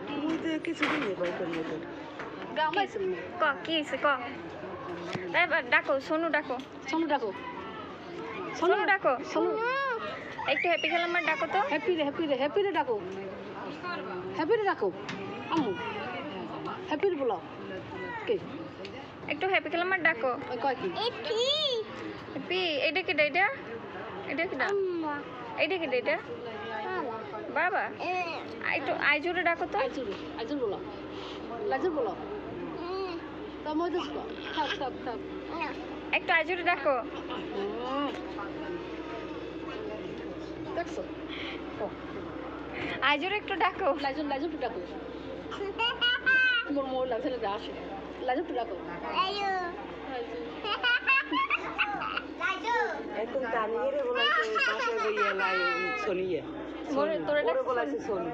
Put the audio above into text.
তুই তো কিছুদিন নেই তোর মতো ক কি হয়েছে ক এবার ডাকো সোনু ডাকো সোনু ডাকো সোনু ডাকো সোনু একটু হ্যাপি খেলাম ডাকো তো হ্যাপি রে ডাকো আম্মু হ্যাপি রে বলো কে একটু হ্যাপি খেলাম ডাকো ওই কয় কি হ্যাপি এটা কি এটা এটা কি এইটা কি এটা বাবা একটু আইজুরে ডাকো তো আইজুর বলো লাজুর বলো তো মজা থাক একটু আইজুরে ডাকো দেখছো আইজুরে একটু ডাকো লাজুর ডাকো মোর লাগছে না আসে লাজুর ডাকো এখন তানিয়ে রে বলাইছে পাশে গইয়া লাই সোনিয়ে মোরে তোরে বলাইছে সোনি